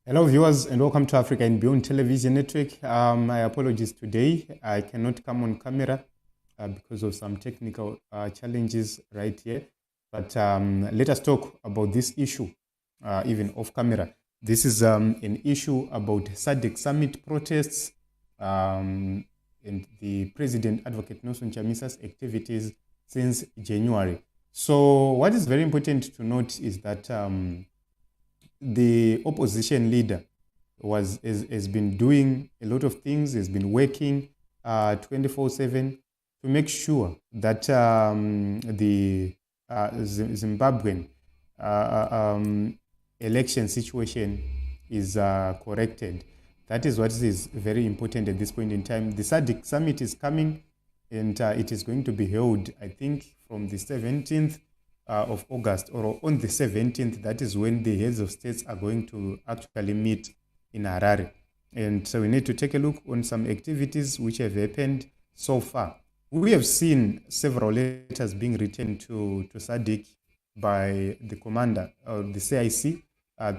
Hello viewers and welcome to Africa and Beyond Television Network. My apologies today. I cannot come on camera because of some technical challenges right here. But let us talk about this issue even off camera. This is an issue about Sadc summit protests and the President Advocate Nelson Chamisa's activities since January. So what is very important to note is that the opposition leader has been doing a lot of things, has been working 24/7 to make sure that the Zimbabwean election situation is corrected. That is what is very important at this point in time. The Sadc summit is coming, and it is going to be held, I think, from the 17th of August, or on the 17th. That is when the heads of states are going to actually meet in Harare. And so we need to take a look on some activities which have happened so far. We have seen several letters being written to Sadc by the commander of the CIC,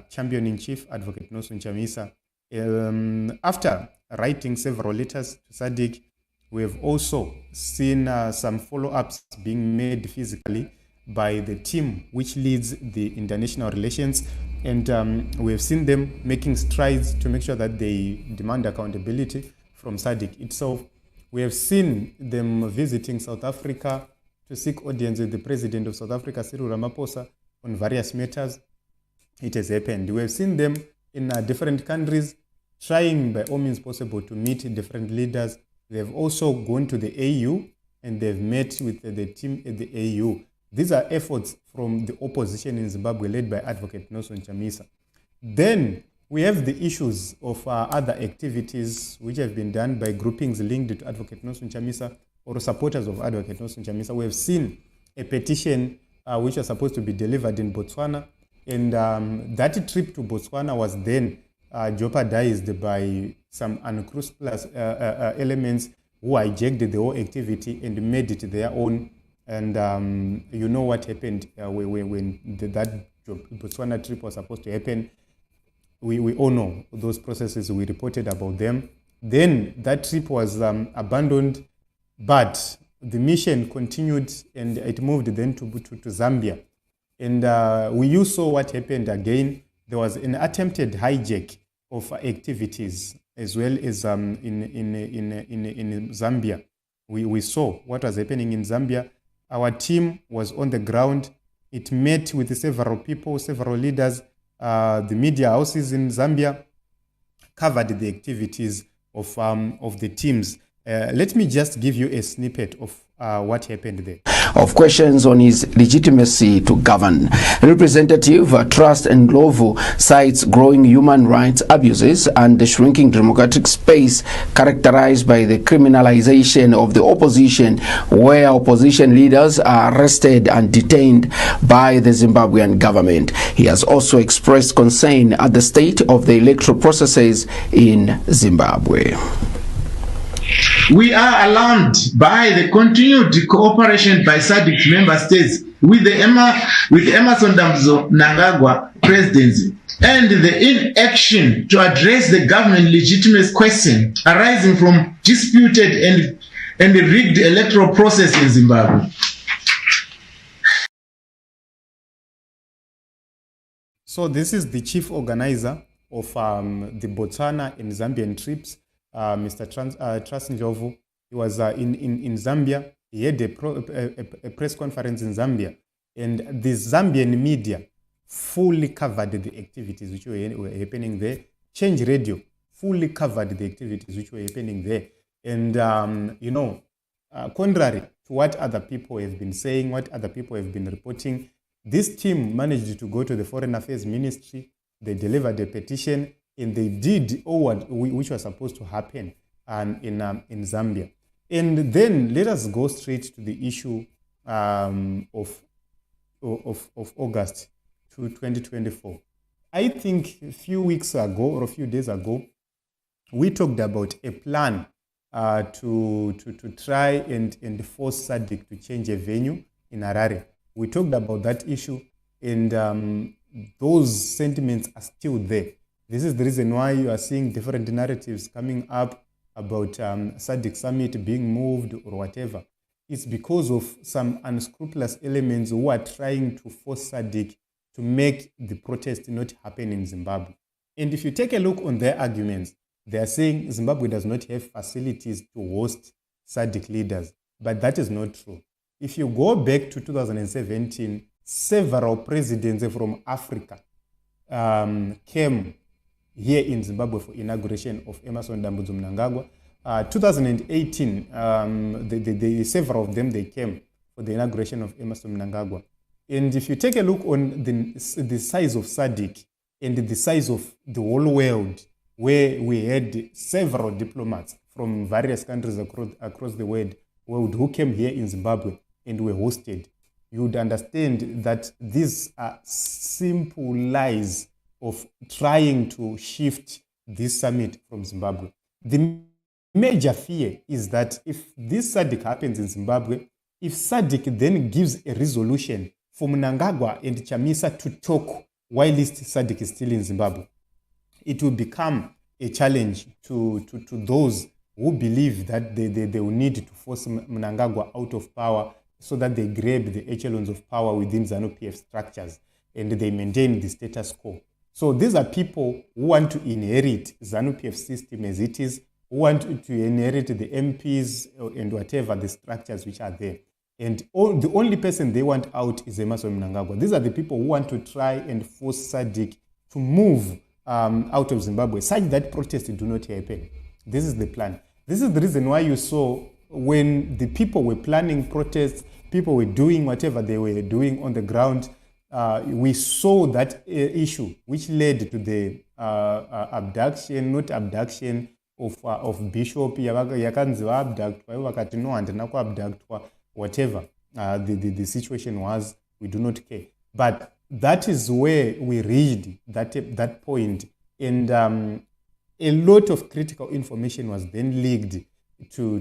Champion-in-Chief Advocate Nelson Chamisa. After writing several letters to Sadc, we have also seen some follow-ups being made physically by the team which leads the international relations, and we have seen them making strides to make sure that they demand accountability from Sadc itself. We have seen them visiting South Africa to seek audience with the President of South Africa, Cyril Ramaphosa, on various matters. It has happened. We have seen them in different countries trying by all means possible to meet different leaders. They have also gone to the AU and they've met with the team at the AU. These are efforts from the opposition in Zimbabwe led by Advocate Nelson Chamisa. Then we have the issues of other activities which have been done by groupings linked to Advocate Nelson Chamisa or supporters of Advocate Nelson Chamisa. We have seen a petition which was supposed to be delivered in Botswana, and that trip to Botswana was then jeopardized by some unscrupulous elements who hijacked the whole activity and made it their own. And you know what happened when that Botswana trip was supposed to happen. We all know those processes. We reported about them. Then that trip was abandoned, but the mission continued and it moved then to Zambia. And you saw what happened again. There was an attempted hijack of activities as well as in Zambia. We saw what was happening in Zambia. Our team was on the ground. It met with several people, several leaders. The media houses in Zambia covered the activities of the teams. Let me just give you a snippet of what happened there. Of questions on his legitimacy to govern. Representative Trust and Ndlovu cites growing human rights abuses and the shrinking democratic space characterized by the criminalization of the opposition, where opposition leaders are arrested and detained by the Zimbabwean government. He has also expressed concern at the state of the electoral processes in Zimbabwe. We are alarmed by the continued cooperation by Sadc member states with Emerson Mnangagwa presidency and the inaction to address the government legitimate question arising from disputed and rigged electoral process in Zimbabwe. So this is the chief organizer of the Botswana and Zambian trips. Mr. Trust Ndlovu. He was in Zambia. He had a press conference in Zambia, and the Zambian media fully covered the activities which were happening there. Change Radio fully covered the activities which were happening there. And contrary to what other people have been saying, what other people have been reporting, this team managed to go to the Foreign Affairs Ministry. They delivered a petition, and they did all which was supposed to happen in Zambia. And then let us go straight to the issue of August 2024. I think a few weeks ago or a few days ago, we talked about a plan to try and force Sadc to change a venue in Harare. We talked about that issue, and those sentiments are still there. This is the reason why you are seeing different narratives coming up about Sadc summit being moved or whatever. It's because of some unscrupulous elements who are trying to force Sadc to make the protest not happen in Zimbabwe. And if you take a look on their arguments, they are saying Zimbabwe does not have facilities to host Sadc leaders, but that is not true. If you go back to 2017, several presidents from Africa came here in Zimbabwe for inauguration of Emmerson Mnangagwa. 2018, several of them, they came for the inauguration of Emmerson Mnangagwa. And if you take a look on the size of Sadc and the size of the whole world, where we had several diplomats from various countries across the world who came here in Zimbabwe and were hosted, you would understand that these are simple lies of trying to shift this summit from Zimbabwe. The major fear is that if this Sadc happens in Zimbabwe, if Sadc then gives a resolution for Mnangagwa and Chamisa to talk whilst Sadc is still in Zimbabwe, it will become a challenge to those who believe that they will need to force Mnangagwa out of power so that they grab the echelons of power within ZANU-PF structures and they maintain the status quo. So these are people who want to inherit ZANU-PF system as it is, who want to inherit the MPs and whatever the structures which are there. And the only person they want out is Emmerson Mnangagwa. These are the people who want to try and force Sadc to move out of Zimbabwe, such that protests do not happen. This is the plan. This is the reason why you saw when the people were planning protests, people were doing whatever they were doing on the ground, we saw that issue which led to the abduction, not abduction, of Bishop yakanziva abductwa vakati no handina kuabductwa, whatever the situation was, we do not care. But that is where we reached that point, and a lot of critical information was then leaked to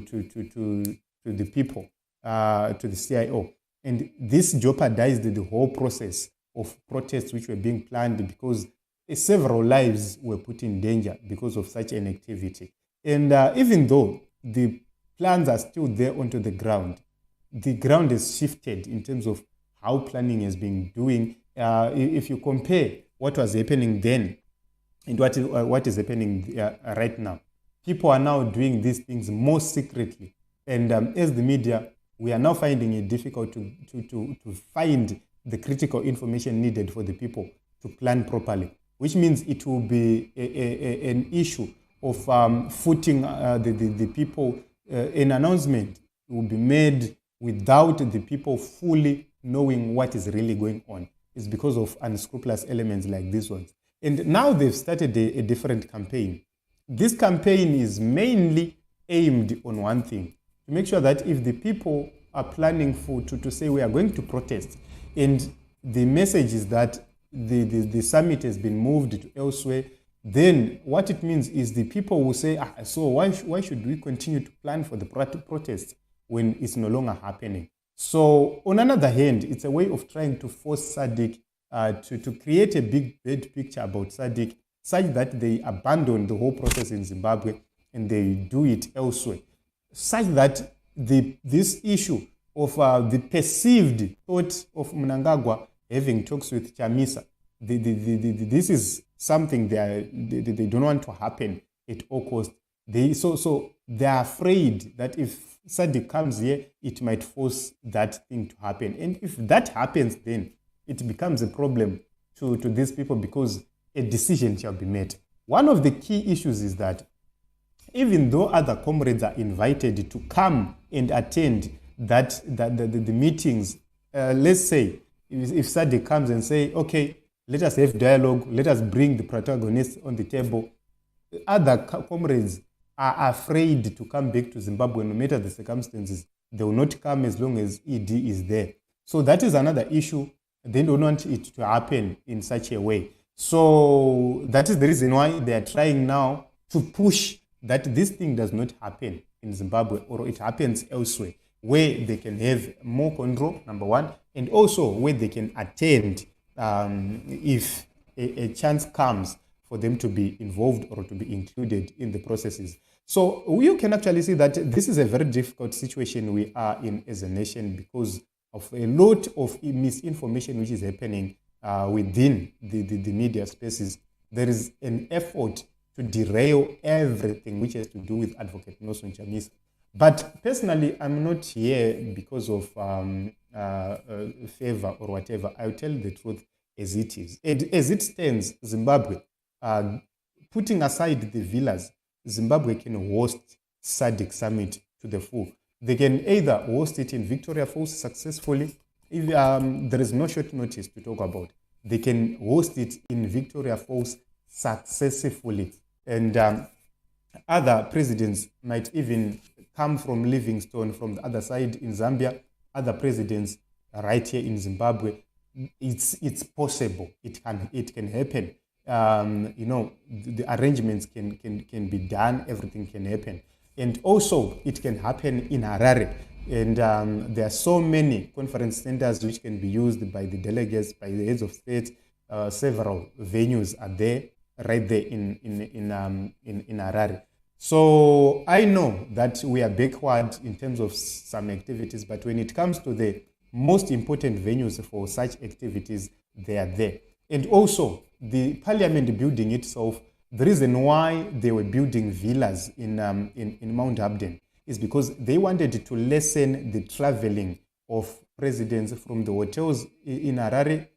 the people, to the CIO, and this jeopardized the whole process of protests which were being planned, because several lives were put in danger because of such an activity. And even though the plans are still there onto the ground has shifted in terms of how planning has been doing. If you compare what was happening then and what is happening right now, people are now doing these things more secretly. And as the media, we are now finding it difficult to find the critical information needed for the people to plan properly, which means it will be an issue of footing the people. An announcement will be made without the people fully knowing what is really going on. It's because of unscrupulous elements like these ones. And now they've started a different campaign. This campaign is mainly aimed on one thing, to make sure that if the people are planning to say we are going to protest, and the message is that the summit has been moved to elsewhere, then what it means is the people will say, so why should we continue to plan for the protest when it's no longer happening? So on another hand, it's a way of trying to force Sadc to create a bad picture about Sadc, such that they abandon the whole process in Zimbabwe and they do it elsewhere, such that this issue of the perceived thought of Mnangagwa having talks with Chamisa, this is something they don't want to happen at all costs. So they are afraid that if Sadc comes here, it might force that thing to happen. And if that happens, then it becomes a problem to these people, because a decision shall be made. One of the key issues is that even though other comrades are invited to come and attend the meetings, let's say if Sadc comes and say, okay, let us have dialogue, let us bring the protagonists on the table, other comrades are afraid to come back to Zimbabwe no matter the circumstances. They will not come as long as ED is there. So that is another issue. They don't want it to happen in such a way. So that is the reason why they are trying now to push that this thing does not happen in Zimbabwe, or it happens elsewhere, where they can have more control, number one, and also where they can attend if a chance comes for them to be involved or to be included in the processes. So you can actually see that this is a very difficult situation we are in as a nation because of a lot of misinformation which is happening within the media spaces. There is an effort to derail everything which has to do with Advocate Nelson Chamisa. But personally, I'm not here because of favor or whatever. I'll tell the truth as it is. As it stands, Zimbabwe, putting aside the villas, Zimbabwe can host Sadc summit to the full. They can either host it in Victoria Falls successfully. If there is no short notice to talk about, they can host it in Victoria Falls successfully. And other presidents might even come from Livingstone from the other side in Zambia, other presidents right here in Zimbabwe. It's possible. It can happen. The arrangements can be done. Everything can happen. And also, it can happen in Harare. And there are so many conference centers which can be used by the delegates, by the heads of state. Several venues are there, right there in Harare. So I know that we are backward in terms of some activities, but when it comes to the most important venues for such activities, they are there. And also, the parliament building itself, the reason why they were building villas in Mount Abden is because they wanted to lessen the traveling of presidents from the hotels in Harare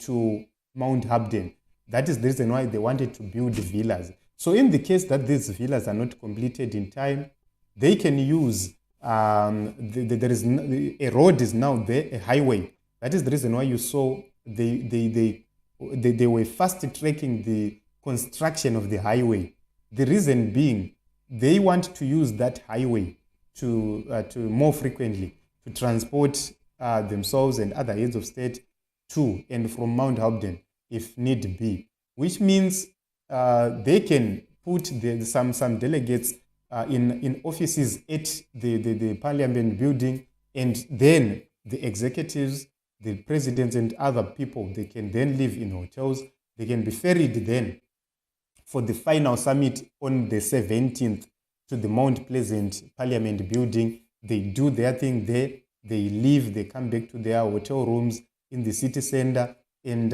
to Mount Abden. That is the reason why they wanted to build villas. So in the case that these villas are not completed in time, they can use, there is a road is now there, a highway. That is the reason why you saw they were fast tracking the construction of the highway. The reason being, they want to use that highway to more frequently to transport themselves and other heads of state to and from Mount Abden if need be, which means they can put some delegates in offices at the parliament building, and then the executives, the presidents and other people, they can then live in hotels. They can be ferried then for the final summit on the 17th to the Mount Pleasant Parliament building. They do their thing there. They leave, they come back to their hotel rooms in the city center, and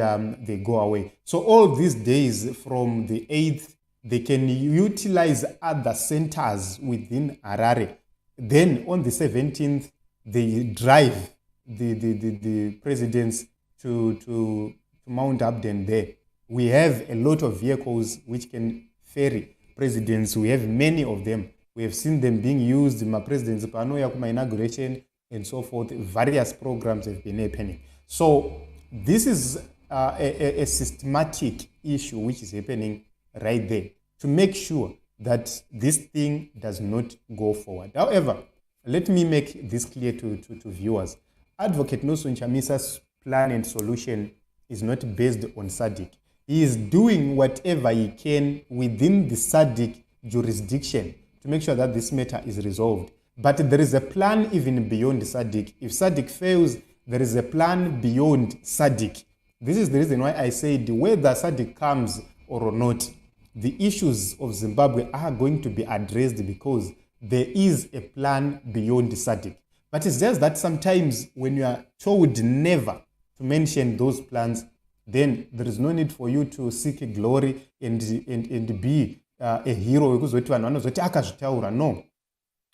they go away. So all these days from the 8th, they can utilize other centers within Harare. Then on the 17th, they drive the presidents to Mount Abden there. We have a lot of vehicles which can ferry presidents. We have many of them. We have seen them being used. My presidents, my inauguration, and so forth. Various programs have been happening. So this is a systematic issue which is happening right there to make sure that this thing does not go forward. However, let me make this clear to viewers. Advocate Nelson Chamisa's plan and solution is not based on Sadc. He is doing whatever he can within the Sadc jurisdiction to make sure that this matter is resolved. But there is a plan even beyond Sadc. If Sadc fails, there is a plan beyond Sadc. This is the reason why I said whether Sadc comes or not, the issues of Zimbabwe are going to be addressed because there is a plan beyond Sadc. But it's just that sometimes when you are told never to mention those plans, then there is no need for you to seek glory and be a hero. No,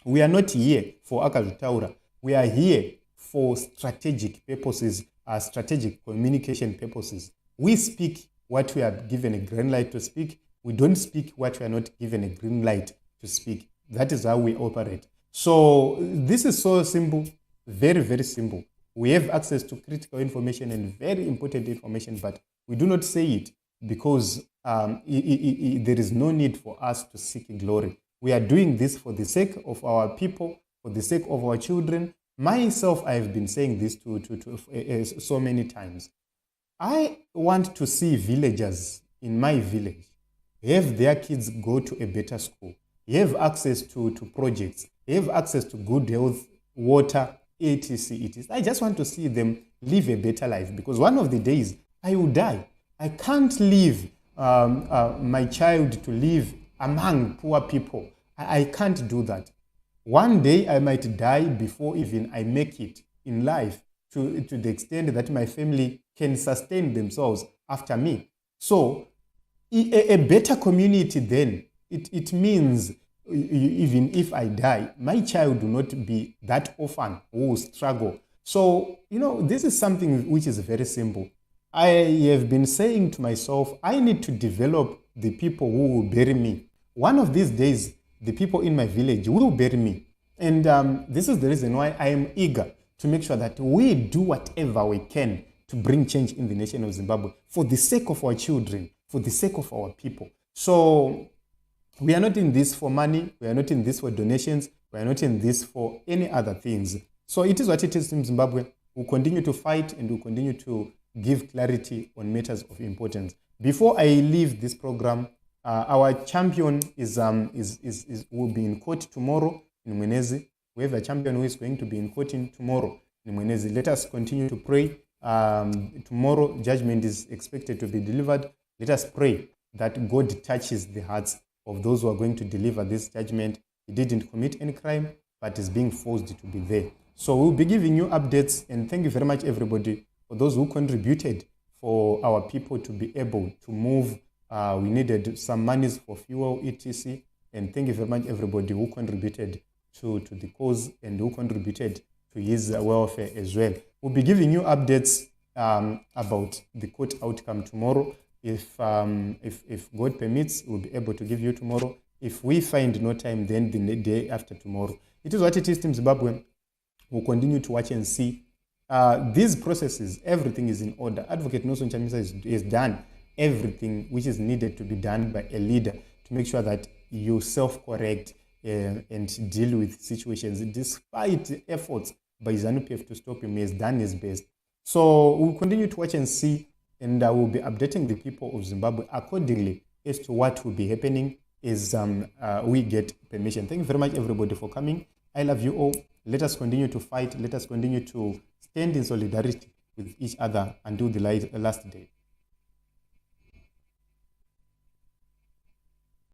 we are not here for akazvitaura. We are here for strategic purposes, strategic communication purposes. We speak what we are given a green light to speak. We don't speak what we are not given a green light to speak. That is how we operate. So this is so simple, very, very simple. We have access to critical information and very important information, but we do not say it because there is no need for us to seek glory. We are doing this for the sake of our people, for the sake of our children. Myself, I have been saying this to so many times. I want to see villagers in my village have their kids go to a better school, have access to projects, have access to good health, water, etc. I just want to see them live a better life because one of the days I will die. I can't live my child to live among poor people. I can't do that. One day I might die before even I make it in life to the extent that my family can sustain themselves after me. So a better community then, it means even if I die, my child will not be that orphan who will struggle. So, this is something which is very simple. I have been saying to myself, I need to develop the people who will bury me. One of these days, the people in my village will bury me. And this is the reason why I am eager to make sure that we do whatever we can to bring change in the nation of Zimbabwe for the sake of our children, for the sake of our people. So we are not in this for money. We are not in this for donations. We are not in this for any other things. So it is what it is in Zimbabwe. We'll continue to fight and we'll continue to give clarity on matters of importance. Before I leave this program, our champion will be in court tomorrow in Mwenezi. We have a champion who is going to be in court tomorrow in Mwenezi. Let us continue to pray. Tomorrow, judgment is expected to be delivered. Let us pray that God touches the hearts of those who are going to deliver this judgment. He didn't commit any crime, but is being forced to be there. So we'll be giving you updates, and thank you very much, everybody, for those who contributed for our people to be able to move. We needed some monies for fuel, etc. And thank you very much, everybody who contributed to the cause and who contributed to his welfare as well. We'll be giving you updates about the court outcome tomorrow. If God permits, we'll be able to give you tomorrow. If we find no time, then the day after tomorrow. It is what it is, Team Zimbabwe. We'll continue to watch and see. These processes, everything is in order. Advocate Nelson Chamisa has done everything which is needed to be done by a leader to make sure that you self-correct and deal with situations. Despite efforts by ZANU-PF to stop him, he has done his best. So we'll continue to watch and see, and I will be updating the people of Zimbabwe accordingly as to what will be happening as we get permission. Thank you very much, everybody, for coming. I love you all. Let us continue to fight. Let us continue to stand in solidarity with each other until the last day.